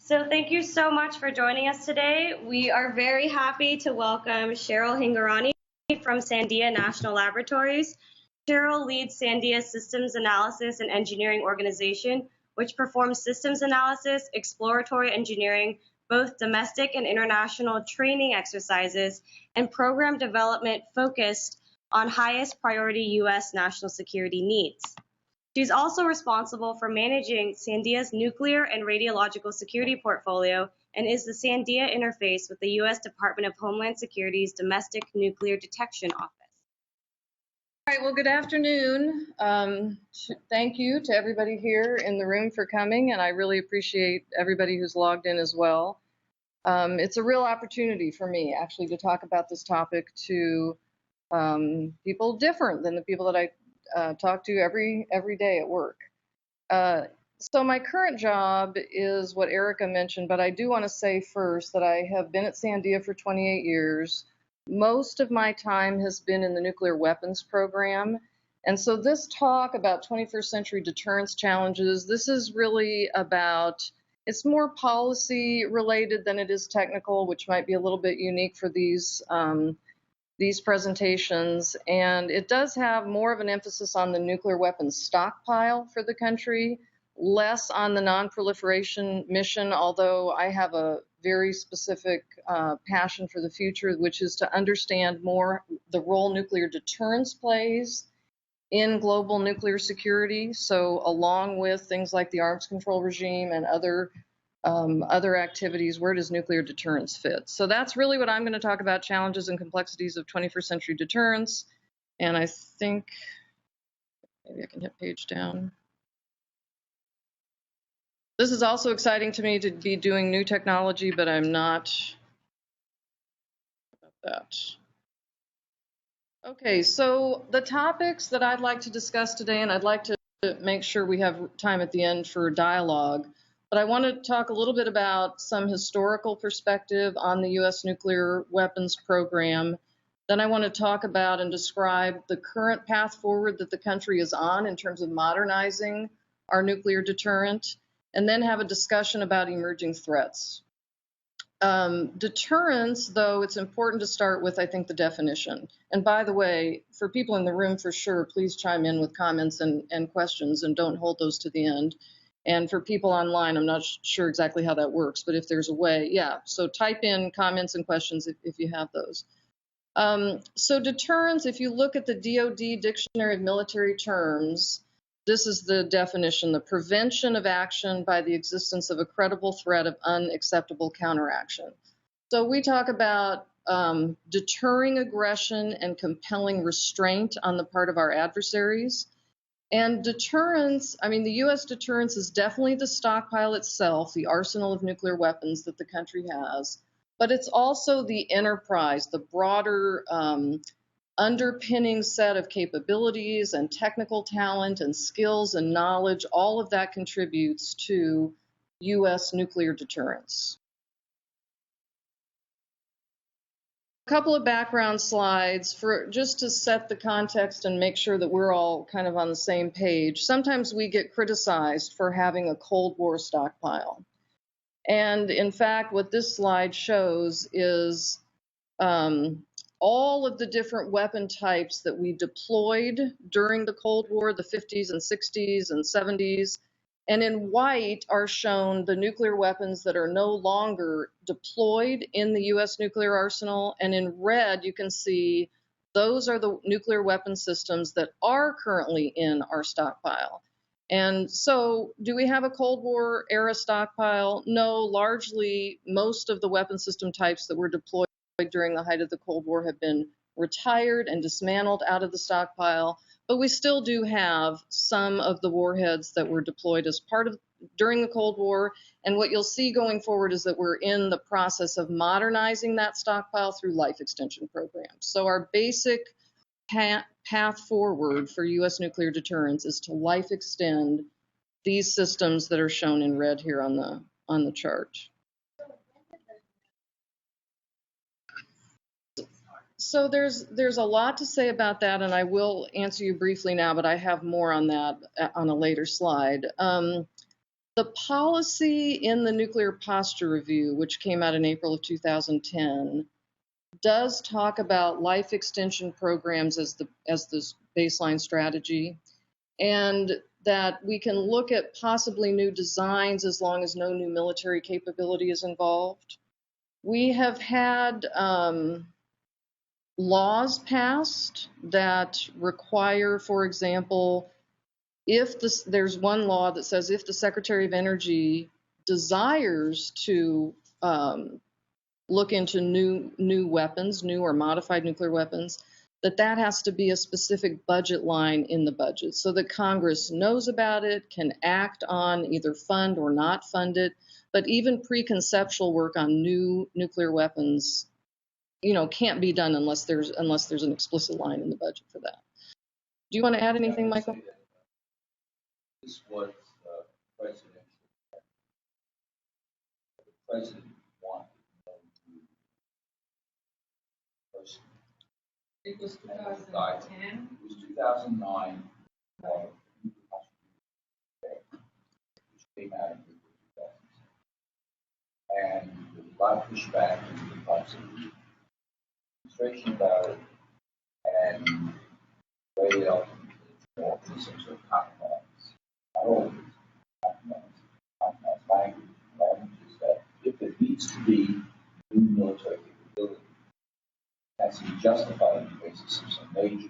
So thank you so much for joining us today. We are very happy to welcome Sheryl Hingorani from Sandia National Laboratories. Sheryl leads Sandia's Systems Analysis and Engineering Organization, which performs systems analysis, exploratory engineering, both domestic and international training exercises, and program development focused on highest priority U.S. national security needs. She's also responsible for managing Sandia's nuclear and radiological security portfolio and is the Sandia interface with the U.S. Department of Homeland Security's Domestic Nuclear Detection Office. All right, well, good afternoon. Thank you to everybody here in the room for coming, and I really appreciate everybody who's logged in as well. It's a real opportunity for me, actually, to talk about this topic to people different than the people that I talk to every day at work. So my current job is what Erica mentioned, but I do want to say first that I have been at Sandia for 28 years. Most of my time has been in the nuclear weapons program. And so this talk about 21st century deterrence challenges, this is really about, it's more policy related than it is technical, which might be a little bit unique for these presentations, and it does have more of an emphasis on the nuclear weapons stockpile for the country, less on the non-proliferation mission, although I have a very specific passion for the future, which is to understand more the role nuclear deterrence plays in global nuclear security. So along with things like the arms control regime and other activities, where does nuclear deterrence fit? So that's really what I'm going to talk about, challenges and complexities of 21st century deterrence. And I think maybe I can hit page down. This is also exciting to me to be doing new technology, but I'm not about that. Okay, so the topics that I'd like to discuss today, and I'd like to make sure we have time at the end for dialogue, but I want to talk a little bit about some historical perspective on the U.S. nuclear weapons program. Then I want to talk about and describe the current path forward that the country is on in terms of modernizing our nuclear deterrent, and then have a discussion about emerging threats. Deterrence, though, it's important to start with, I think, the definition. And by the way, for people in the room, for sure, please chime in with comments and questions, and don't hold those to the end. And for people online, I'm not sure exactly how that works, but if there's a way, yeah. So type in comments and questions if you have those. So deterrence, if you look at the DoD Dictionary of Military Terms, this is the definition: the prevention of action by the existence of a credible threat of unacceptable counteraction. So we talk about deterring aggression and compelling restraint on the part of our adversaries. And deterrence, I mean, the U.S. deterrence is definitely the stockpile itself, the arsenal of nuclear weapons that the country has, but it's also the enterprise, the broader underpinning set of capabilities and technical talent and skills and knowledge. All of that contributes to U.S. nuclear deterrence. A couple of background slides for just to set the context and make sure that we're all kind of on the same page. Sometimes we get criticized for having a Cold War stockpile. And in fact, what this slide shows is all of the different weapon types that we deployed during the Cold War, the 50s and 60s and 70s. And in white are shown the nuclear weapons that are no longer deployed in the U.S. nuclear arsenal. And in red, you can see those are the nuclear weapon systems that are currently in our stockpile. And so do we have a Cold War era stockpile? No, largely most of the weapon system types that were deployed during the height of the Cold War have been retired and dismantled out of the stockpile. But we still do have some of the warheads that were deployed as part of during the Cold War. And what you'll see going forward is that we're in the process of modernizing that stockpile through life extension programs. So our basic path forward for U.S. nuclear deterrence is to life extend these systems that are shown in red here on the chart. So there's a lot to say about that, and I will answer you briefly now, but I have more on that on a later slide. The policy in the Nuclear Posture Review, which came out in April of 2010, does talk about life extension programs as the baseline strategy, and that we can look at possibly new designs as long as no new military capability is involved. We have had laws passed that require, for example, there's one law that says if the Secretary of Energy desires to look into new weapons, new or modified nuclear weapons, that has to be a specific budget line in the budget so that Congress knows about it, can act on either fund or not fund it. But even preconceptual work on new nuclear weapons, can't be done unless there's an explicit line in the budget for that. Do you want to add anything, Michael? This was presidential. The president wanted It was 2010. It was 2009, which came out in 2010. And there was a lot of pushback in the administration about it, and the way they ultimately more some sort of compromise. Not always compromise language is that if it needs to be new military capability, has to be justified on the basis of some major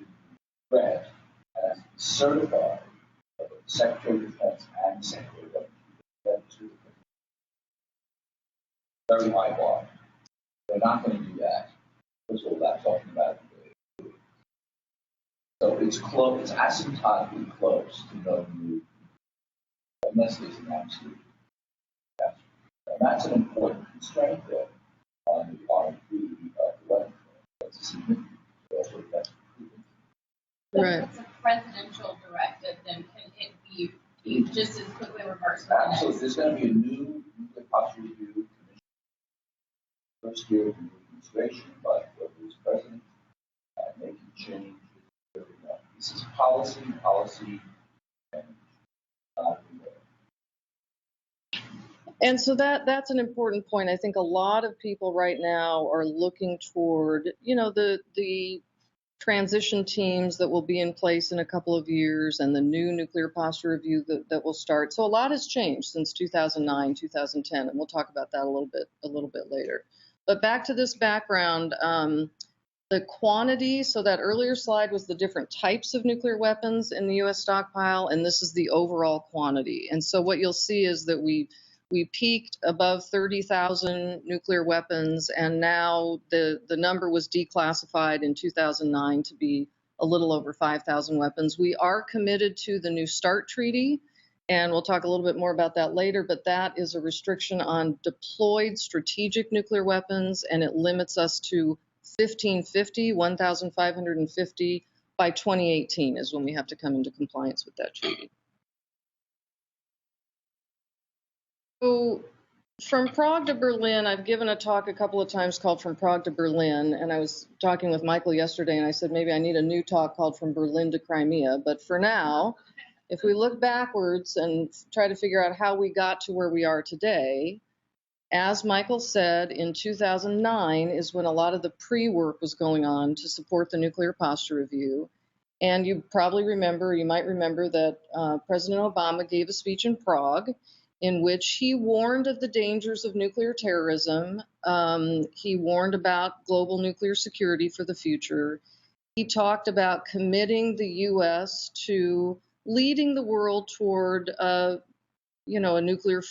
threat, and has to be certified by the Secretary of Defense and the Secretary of Defense. Very high bar. They're not going to do that. First of all, that's talking about it. So it's close, it's asymptotically close to no new, unless there's an absolute. And that's an important constraint there on the R&D weapon. That's a significant. Right. If it's a presidential directive, then can it be just as quickly reversed? Absolutely. There's going to be a new nuclear posture review commission. First year of the new administration, but whoever is president, making changes. This is policy, and And so that's an important point. I think a lot of people right now are looking toward, the transition teams that will be in place in a couple of years and the new nuclear posture review that will start. So a lot has changed since 2009, 2010, and we'll talk about that a little bit later. But back to this background, the quantity, so that earlier slide was the different types of nuclear weapons in the U.S. stockpile, and this is the overall quantity. And so what you'll see is that we peaked above 30,000 nuclear weapons, and now the number was declassified in 2009 to be a little over 5,000 weapons. We are committed to the New START treaty, and we'll talk a little bit more about that later, but that is a restriction on deployed strategic nuclear weapons, and it limits us to 1,550 by 2018 is when we have to come into compliance with that treaty. So from Prague to Berlin, I've given a talk a couple of times called From Prague to Berlin, and I was talking with Michael yesterday, and I said maybe I need a new talk called From Berlin to Crimea. But for now, if we look backwards and try to figure out how we got to where we are today, as Michael said, in 2009 is when a lot of the pre-work was going on to support the Nuclear Posture Review. And you might remember that President Obama gave a speech in Prague in which he warned of the dangers of nuclear terrorism. He warned about global nuclear security for the future. He talked about committing the U.S. to leading the world toward a nuclear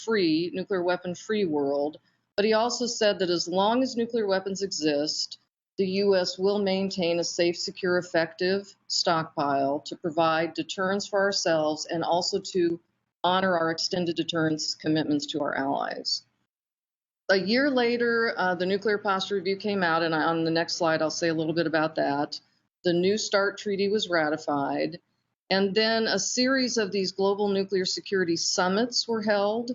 weapon-free world. But he also said that as long as nuclear weapons exist, the U.S. will maintain a safe, secure, effective stockpile to provide deterrence for ourselves and also to honor our extended deterrence commitments to our allies. A year later, the Nuclear Posture Review came out, and on the next slide, I'll say a little bit about that. The New START treaty was ratified, and then a series of these global nuclear security summits were held.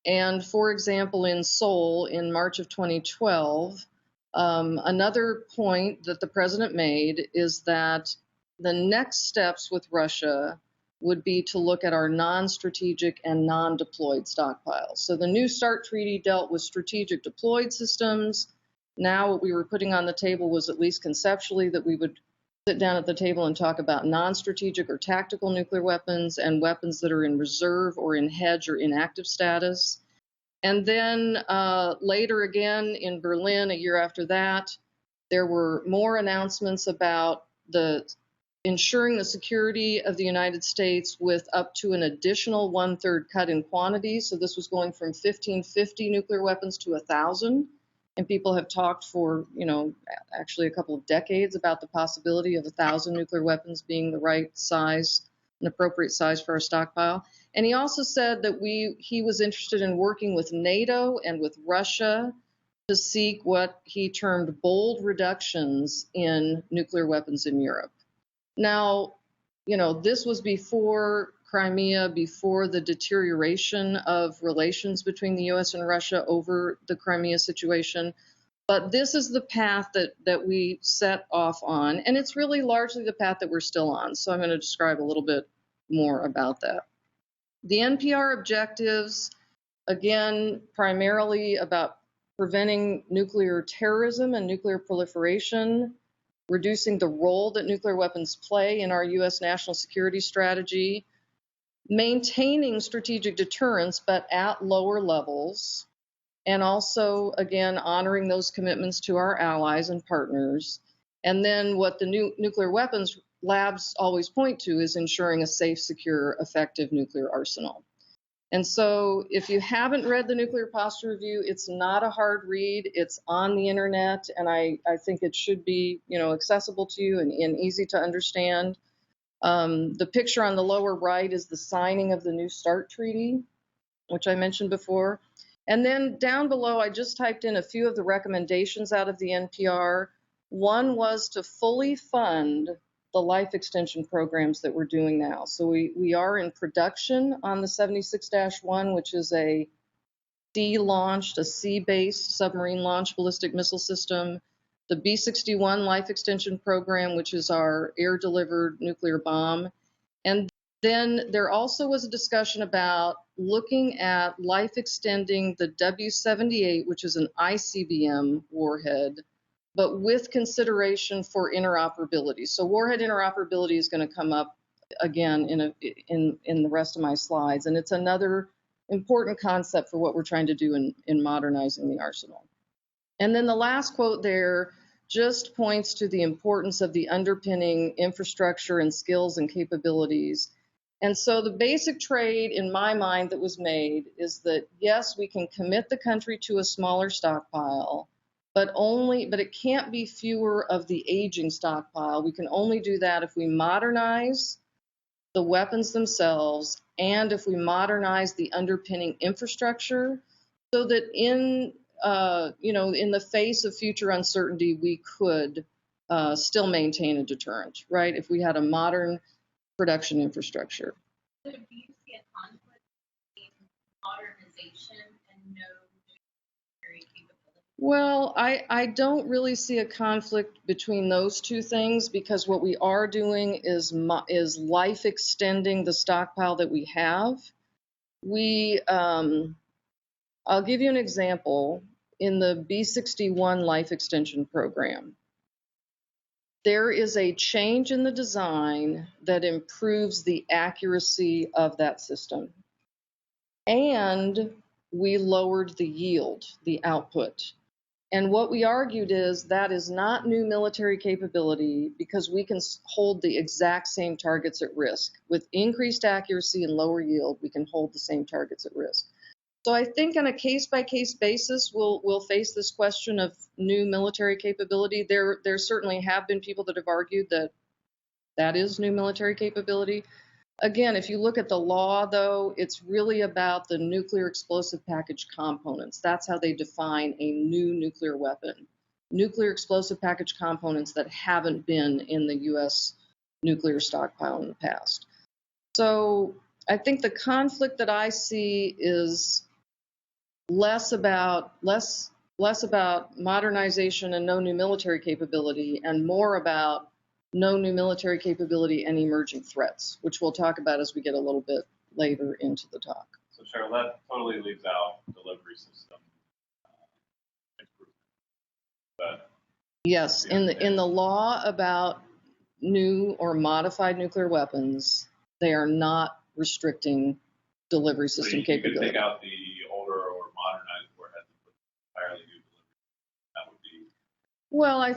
And for example, in Seoul in March of 2012, another point that the president made is that the next steps with Russia would be to look at our non-strategic and non-deployed stockpiles. So the New START treaty dealt with strategic deployed systems. Now what we were putting on the table was, at least conceptually, that we would sit down at the table and talk about non-strategic or tactical nuclear weapons and weapons that are in reserve or in hedge or inactive status. And then later again in Berlin, a year after that, there were more announcements about ensuring the security of the United States with up to an additional 1/3 cut in quantity. So this was going from 1,550 nuclear weapons to 1,000. And people have talked for, actually a couple of decades about the possibility of 1,000 nuclear weapons being the right size, an appropriate size for our stockpile. And he also said that he was interested in working with NATO and with Russia to seek what he termed bold reductions in nuclear weapons in Europe. Now, this was before Crimea, before the deterioration of relations between the US and Russia over the Crimea situation. But this is the path that we set off on, and it's really largely the path that we're still on. So I'm going to describe a little bit more about that. The NPR objectives, again, primarily about preventing nuclear terrorism and nuclear proliferation, reducing the role that nuclear weapons play in our US national security strategy, maintaining strategic deterrence, but at lower levels, and also, again, honoring those commitments to our allies and partners. And then what the nuclear weapons labs always point to is ensuring a safe, secure, effective nuclear arsenal. And so if you haven't read the Nuclear Posture Review, it's not a hard read. It's on the internet, and I think it should be, accessible to you and easy to understand. The picture on the lower right is the signing of the New START treaty, which I mentioned before. And then down below, I just typed in a few of the recommendations out of the NPR. One was to fully fund the life extension programs that we're doing now. So we are in production on the 76-1, which is a sea-launched, a sea-based submarine launched ballistic missile system. The B-61 life extension program, which is our air-delivered nuclear bomb. And then there also was a discussion about looking at life extending the W-78, which is an ICBM warhead, but with consideration for interoperability. So warhead interoperability is going to come up again in the rest of my slides, and it's another important concept for what we're trying to do in modernizing the arsenal. And then the last quote there just points to the importance of the underpinning infrastructure and skills and capabilities. And so the basic trade in my mind that was made is that, yes, we can commit the country to a smaller stockpile, but it can't be fewer of the aging stockpile. We can only do that if we modernize the weapons themselves and if we modernize the underpinning infrastructure so that in the face of future uncertainty, we could still maintain a deterrent, right? If we had a modern production infrastructure. So do you see a conflict between modernization and no military capability? Well, I don't really see a conflict between those two things, because what we are doing is life extending the stockpile that we have. I'll give you an example. In the B-61 life extension program, there is a change in the design that improves the accuracy of that system. And we lowered the yield, the output. And what we argued is that is not new military capability, because we can hold the exact same targets at risk. With increased accuracy and lower yield, we can hold the same targets at risk. So I think on a case-by-case basis, we'll face this question of new military capability. There certainly have been people that have argued that is new military capability. Again, if you look at the law, though, it's really about the nuclear explosive package components. That's how they define a new nuclear weapon. Nuclear explosive package components that haven't been in the U.S. nuclear stockpile in the past. So I think the conflict that I see is less about modernization and no new military capability, and more about no new military capability, and emerging threats, which we'll talk about as we get a little bit later into the talk. So Cheryl, that totally leaves out delivery system improvement. But Yes, in the law about new or modified nuclear weapons, they are not restricting delivery so system you could capability. take out the older or modernized warheads and put entirely new delivery. That would be. Well, I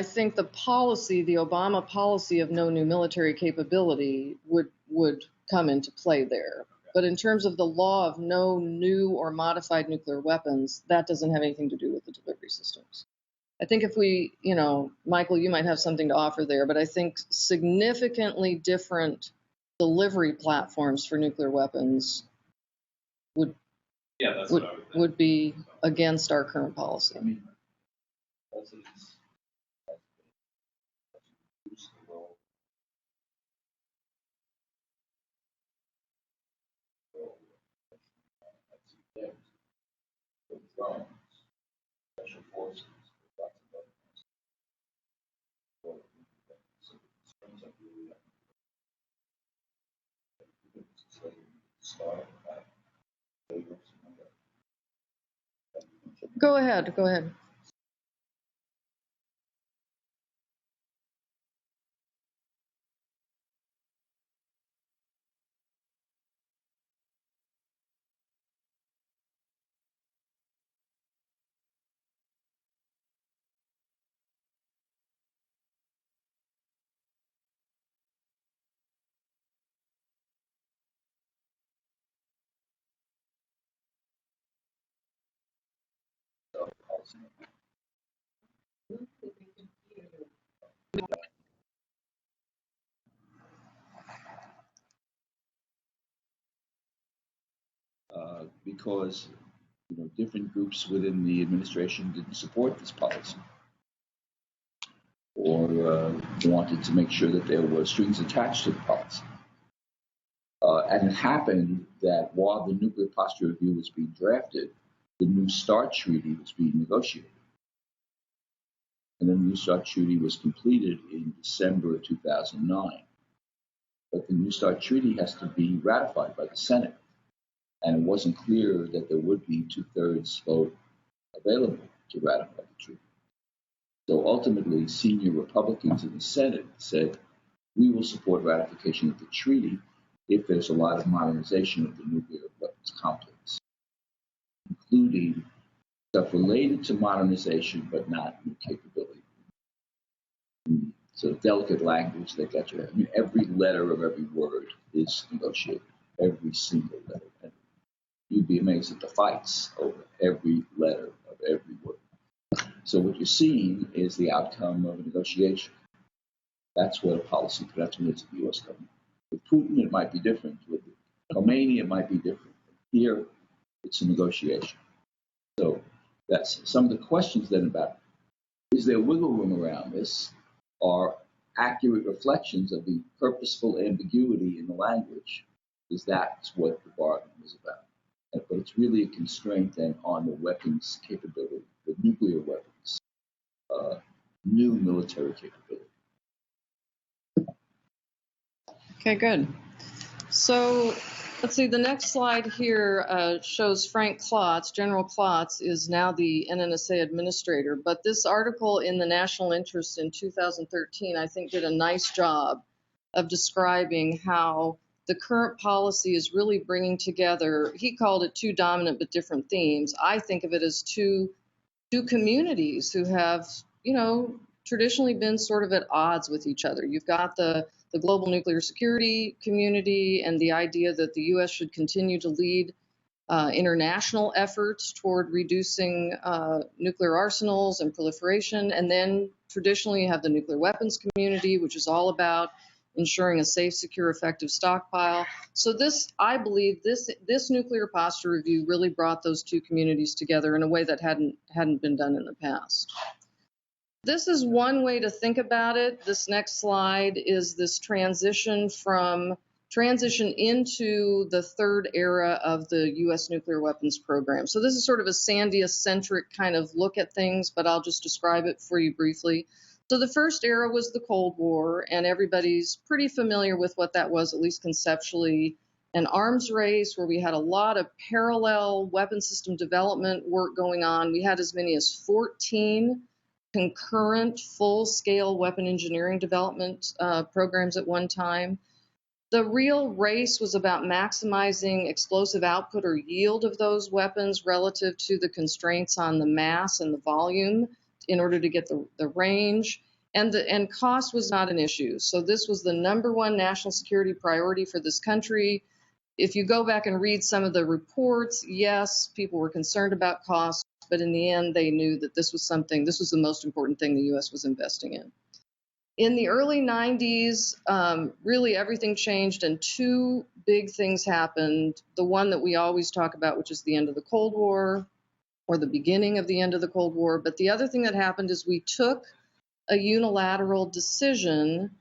think the policy, the Obama policy of no new military capability would come into play there. Okay. But in terms of the law of no new or modified nuclear weapons, that doesn't have anything to do with the delivery systems. I think if we, Michael, you might have something to offer there, but I think significantly different delivery platforms for nuclear weapons would Yeah, that's what I would think. would be against our current policy. I mean, presidents have reduced the role of drones, special forces, lots of other things. So the concerns are really start about labels and other. Go ahead. Because different groups within the administration didn't support this policy, or wanted to make sure that there were strings attached to the policy. And it happened that while the Nuclear Posture Review was being drafted, the New START Treaty was being negotiated. And the New START Treaty was completed in December of 2009. But the New START Treaty has to be ratified by the Senate. And it wasn't clear that there would be 2/3 vote available to ratify the treaty. So ultimately, senior Republicans in the Senate said, we will support ratification of the treaty if there's a lot of modernization of the nuclear weapons complex, including stuff related to modernization but not new capability. So delicate language that got you. I mean, every letter of every word is negotiated, every single letter. And you'd be amazed at the fights over every letter of every word. So what you're seeing is the outcome of a negotiation. That's what a policy pronouncement is of the U.S. government. With Putin, it might be different. With Khomeini, it might be different. Here, it's a negotiation. So that's some of the questions then about, is there wiggle room around this, are accurate reflections of the purposeful ambiguity in the language, because that's what the bargain is about. But it's really a constraint then on the weapons capability, the nuclear weapons, new military capability. Okay, good. So let's see, the next slide here shows Frank Klotz. General Klotz is now the NNSA administrator, but this article in the National Interest in 2013, I think, did a nice job of describing how the current policy is really bringing together, he called it two dominant but different themes. I think of it as two communities who have, traditionally been sort of at odds with each other. You've got the global nuclear security community and the idea that the U.S. should continue to lead international efforts toward reducing nuclear arsenals and proliferation. And then traditionally you have the nuclear weapons community, which is all about ensuring a safe, secure, effective stockpile. So I believe this nuclear posture review really brought those two communities together in a way that hadn't been done in the past. This is one way to think about it. This next slide is this transition into the third era of the U.S. nuclear weapons program. So this is sort of a Sandia-centric kind of look at things, but I'll just describe it for you briefly. So the first era was the Cold War, and everybody's pretty familiar with what that was, at least conceptually. An arms race where we had a lot of parallel weapon system development work going on. We had as many as 14 concurrent full-scale weapon engineering development programs at one time. The real race was about maximizing explosive output or yield of those weapons relative to the constraints on the mass and the volume in order to get the range. And cost was not an issue. So this was the number one national security priority for this country. If you go back and read some of the reports, yes, people were concerned about cost, but in the end, they knew that this was the most important thing the U.S. was investing in. In the early 90s, really everything changed and two big things happened. The one that we always talk about, which is the end of the Cold War, or the beginning of the end of the Cold War. But the other thing that happened is we took a unilateral decision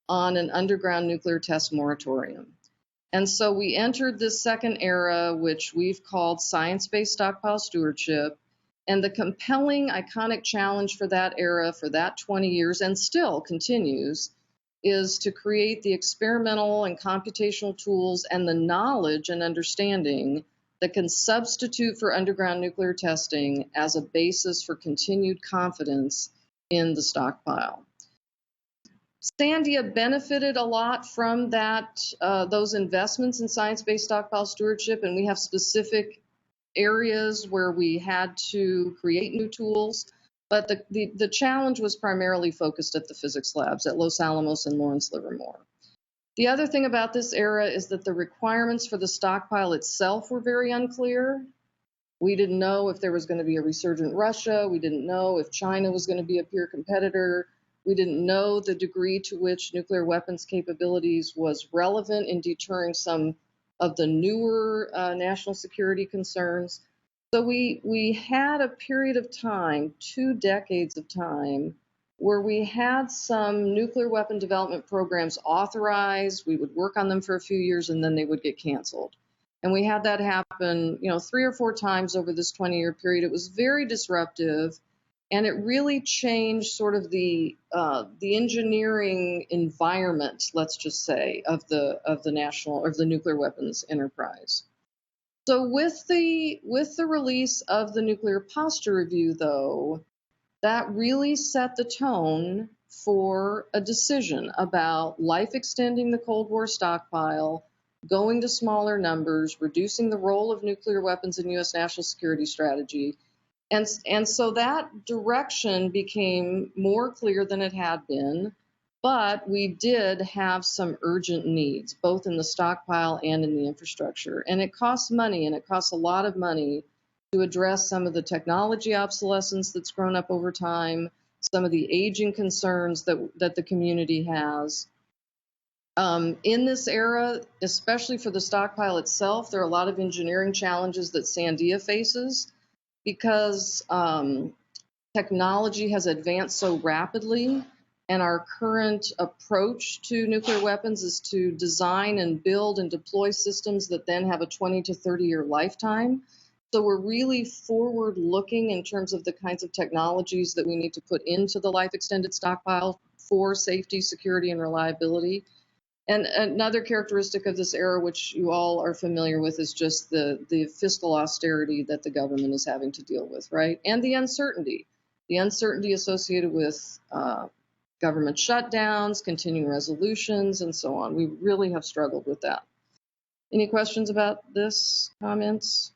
on an underground nuclear test moratorium. And so we entered this second era, which we've called science-based stockpile stewardship. And the compelling, iconic challenge for that era, for that 20 years, and still continues, is to create the experimental and computational tools and the knowledge and understanding that can substitute for underground nuclear testing as a basis for continued confidence in the stockpile. Sandia benefited a lot from those investments in science-based stockpile stewardship, and we have specific areas where we had to create new tools, but the challenge was primarily focused at the physics labs at Los Alamos and Lawrence Livermore. The other thing about this era is that the requirements for the stockpile itself were very unclear. We didn't know if there was going to be a resurgent Russia. We didn't know if China was going to be a peer competitor. We didn't know the degree to which nuclear weapons capabilities was relevant in deterring some of the newer national security concerns. So we had a period of time, 2 decades of time, where we had some nuclear weapon development programs authorized. We would work on them for a few years and then they would get canceled. And we had that happen, 3 or 4 times over this 20-year period. It was very disruptive, and it really changed sort of the engineering environment, let's just say, of the nuclear weapons enterprise. So with the release of the Nuclear Posture Review, though, that really set the tone for a decision about life extending the Cold War stockpile, going to smaller numbers, reducing the role of nuclear weapons in U.S. national security strategy. And so that direction became more clear than it had been, but we did have some urgent needs, both in the stockpile and in the infrastructure. And it costs money, and it costs a lot of money to address some of the technology obsolescence that's grown up over time, some of the aging concerns that the community has. In this era, especially for the stockpile itself, there are a lot of engineering challenges that Sandia faces because technology has advanced so rapidly, and our current approach to nuclear weapons is to design and build and deploy systems that then have a 20 to 30-year lifetime. So we're really forward-looking in terms of the kinds of technologies that we need to put into the life-extended stockpile for safety, security, and reliability. And another characteristic of this era, which you all are familiar with, is just the fiscal austerity that the government is having to deal with, right? And the uncertainty associated with government shutdowns, continuing resolutions, and so on. We really have struggled with that. Any questions about this? Comments?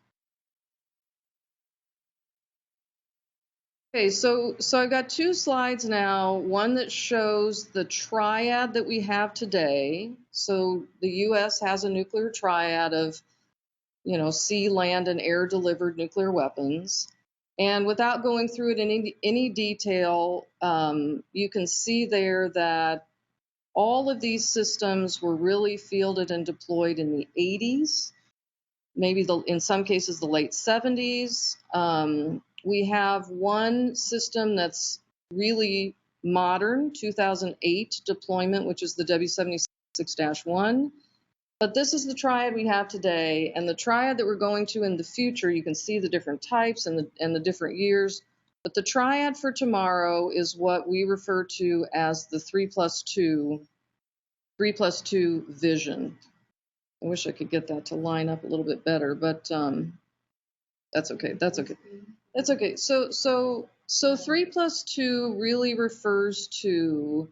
Okay, so I've got 2 slides now, one that shows the triad that we have today. So the U.S. has a nuclear triad of, sea, land, and air-delivered nuclear weapons. And without going through it in any detail, you can see there that all of these systems were really fielded and deployed in the 80s, maybe in some cases the late 70s. We have one system that's really modern, 2008 deployment, which is the W76-1. But this is the triad we have today, and the triad that we're going to in the future, you can see the different types and the different years, But the triad for tomorrow is what we refer to as the 3+2 vision. I wish I could get that to line up a little bit better, but that's okay. That's okay. That's okay. So 3+2 really refers to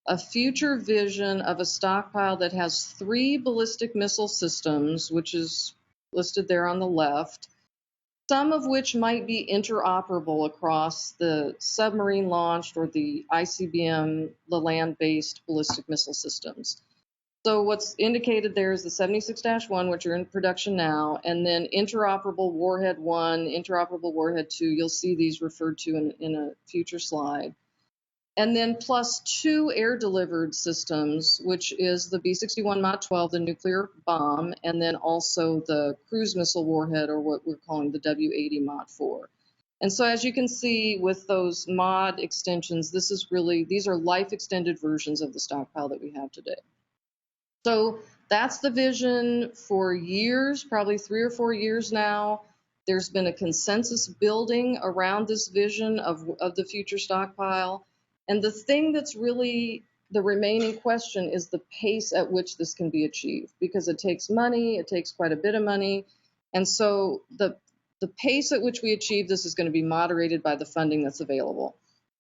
a future vision of a stockpile that has 3 ballistic missile systems, which is listed there on the left, some of which might be interoperable across the submarine launched or the ICBM, the land-based ballistic missile systems. So what's indicated there is the 76-1, which are in production now, and then interoperable Warhead 1, interoperable Warhead 2. You'll see these referred to in a future slide. And then plus 2 air-delivered systems, which is the B-61 Mod 12, the nuclear bomb, and then also the cruise missile warhead, or what we're calling the W-80 Mod 4. And so as you can see with those mod extensions, these are life-extended versions of the stockpile that we have today. So that's the vision for years, probably 3 or 4 years now. There's been a consensus building around this vision of the future stockpile. And the thing that's really the remaining question is the pace at which this can be achieved, because it takes money, it takes quite a bit of money. And so the pace at which we achieve this is going to be moderated by the funding that's available.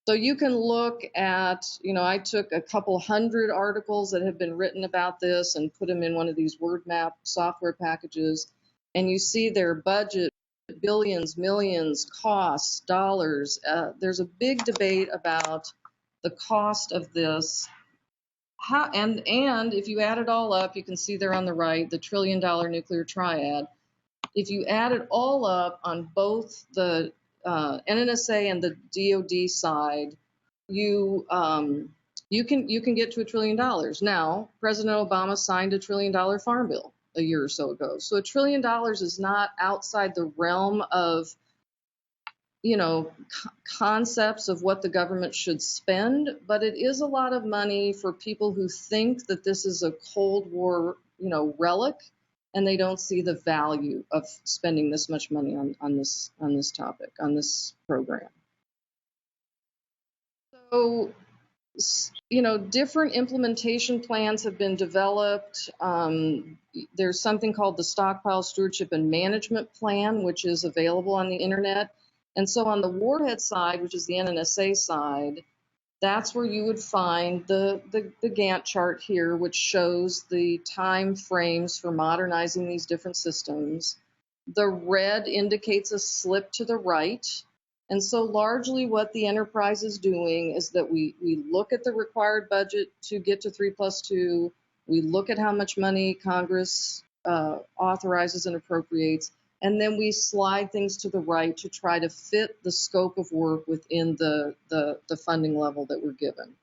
So you can look at, I took a couple hundred articles that have been written about this and put them in one of these word map software packages, and you see their budget, billions, millions, costs, dollars. There's a big debate about the cost of this. And if you add it all up, you can see there on the right, the $1 trillion nuclear triad. If you add it all up on both the NNSA and the DoD side, you can get to $1 trillion. Now, President Obama signed a $1 trillion farm bill a year or so ago. So $1 trillion is not outside the realm of concepts of what the government should spend, but it is a lot of money for people who think that this is a Cold War relic, and they don't see the value of spending this much money on this topic, on this program. So, different implementation plans have been developed. There's something called the Stockpile Stewardship and Management Plan, which is available on the internet. And so on the warhead side, which is the NNSA side, that's where you would find the Gantt chart here, which shows the time frames for modernizing these different systems. The red indicates a slip to the right. And so largely what the enterprise is doing is that we look at the required budget to get to 3+2. We look at how much money Congress authorizes and appropriates, and then we slide things to the right to try to fit the scope of work within the funding level that we're given.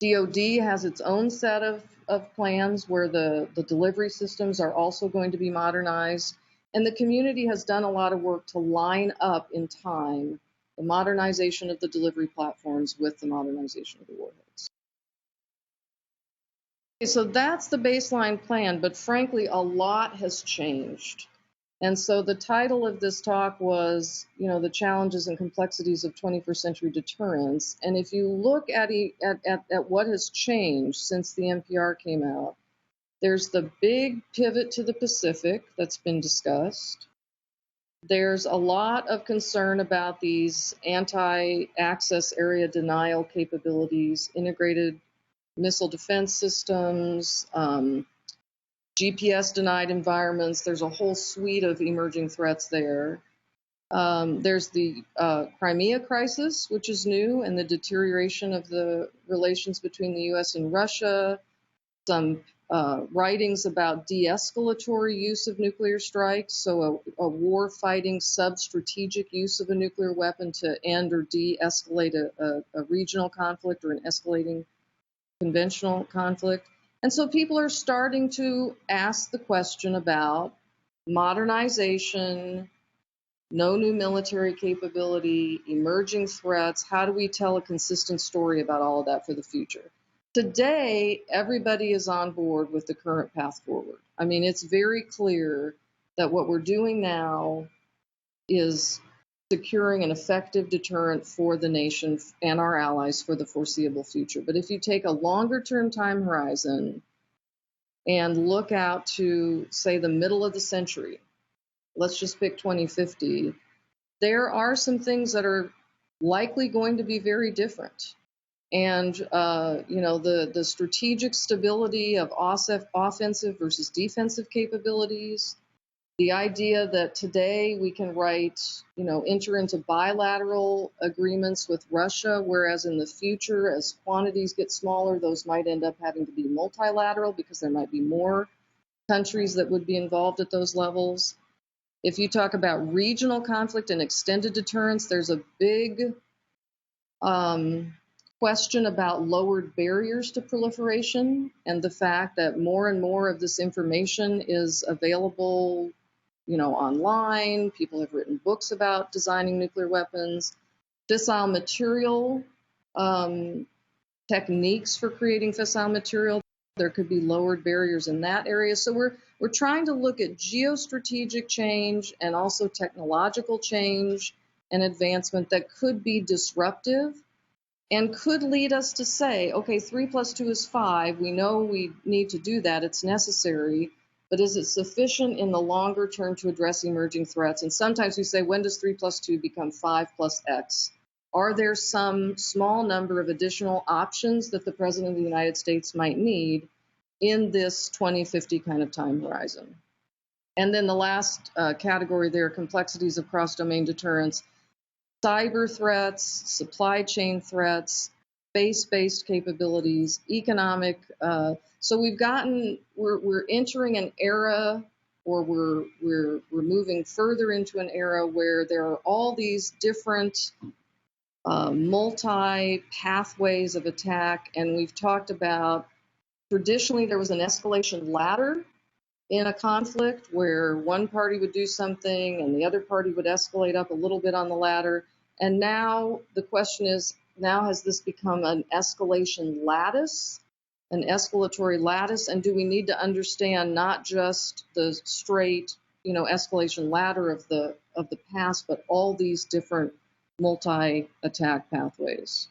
DoD has its own set of plans where the delivery systems are also going to be modernized, and the community has done a lot of work to line up in time the modernization of the delivery platforms with the modernization of the warheads. Okay, so that's the baseline plan, but frankly, a lot has changed. And so the title of this talk was, the challenges and complexities of 21st century deterrence. And if you look at what has changed since the NPR came out, there's the big pivot to the Pacific that's been discussed. There's a lot of concern about these anti-access area denial capabilities, integrated missile defense systems, GPS denied environments. There's a whole suite of emerging threats there. There's the Crimea crisis, which is new, and the deterioration of the relations between the U.S. and Russia. Some writings about de-escalatory use of nuclear strikes, so a war-fighting sub-strategic use of a nuclear weapon to end or de-escalate a regional conflict or an escalating conventional conflict. And so people are starting to ask the question about modernization, no new military capability, emerging threats. How do we tell a consistent story about all of that for the future? Today, everybody is on board with the current path forward. I mean, it's very clear that what we're doing now is securing an effective deterrent for the nation and our allies for the foreseeable future. But if you take a longer term time horizon and look out to, say, the middle of the century, let's just pick 2050, there are some things that are likely going to be very different. And, the strategic stability of offensive versus defensive capabilities, the idea that today we can enter into bilateral agreements with Russia, whereas in the future, as quantities get smaller, those might end up having to be multilateral because there might be more countries that would be involved at those levels. If you talk about regional conflict and extended deterrence, there's a big question about lowered barriers to proliferation and the fact that more and more of this information is available, online. People have written books about designing nuclear weapons. Fissile material techniques for creating fissile material. There could be lowered barriers in that area. So we're trying to look at geostrategic change and also technological change and advancement that could be disruptive and could lead us to say, okay, 3 + 2 is 5. We know we need to do that. It's necessary. But is it sufficient in the longer term to address emerging threats? And sometimes we say, when does 3 + 2 become 5 + X? Are there some small number of additional options that the President of the United States might need in this 2050 kind of time horizon? And then the last category there, complexities of cross-domain deterrence, cyber threats, supply chain threats, space-based capabilities, economic. So we're entering an era, or we're moving further into an era where there are all these different multi-pathways of attack, and we've talked about, traditionally there was an escalation ladder in a conflict where one party would do something and the other party would escalate up a little bit on the ladder. And now the question is, now has this become an escalation lattice, an escalatory lattice? And do we need to understand not just the straight, escalation ladder of the past, but all these different multi-attack pathways?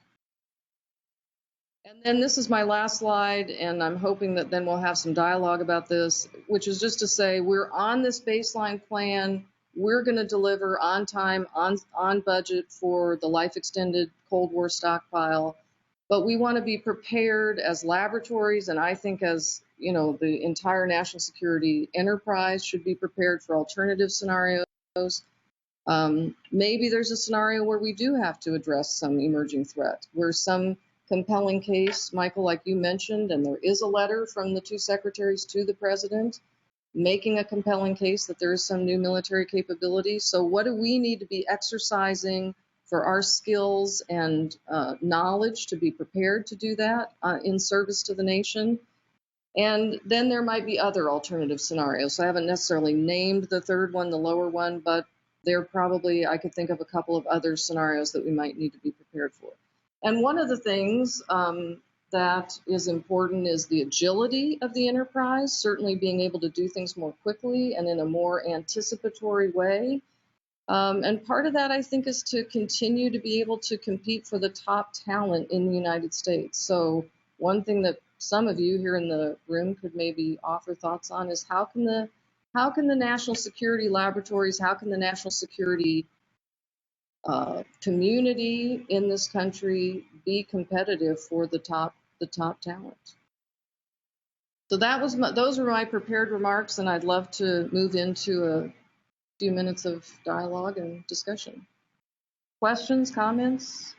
And then this is my last slide, and I'm hoping that then we'll have some dialogue about this, which is just to say we're on this baseline plan. We're going to deliver on time, on budget for the life-extended Cold War stockpile. But we want to be prepared as laboratories, and I think as, the entire national security enterprise should be prepared for alternative scenarios. Maybe there's a scenario where we do have to address some emerging threat, where some compelling case, Michael, like you mentioned, and there is a letter from the two secretaries to the president making a compelling case that there is some new military capability. So what do we need to be exercising for our skills and knowledge to be prepared to do that in service to the nation? And then there might be other alternative scenarios. So I haven't necessarily named the third one, the lower one, but I could think of a couple of other scenarios that we might need to be prepared for. And one of the things that is important is the agility of the enterprise, certainly being able to do things more quickly and in a more anticipatory way. And part of that, I think, is to continue to be able to compete for the top talent in the United States. So one thing that some of you here in the room could maybe offer thoughts on is how can the national security laboratories, how can the national security community in this country be competitive for the top talent? So those were my prepared remarks, and I'd love to move into a few minutes of dialogue and discussion. Questions, comments?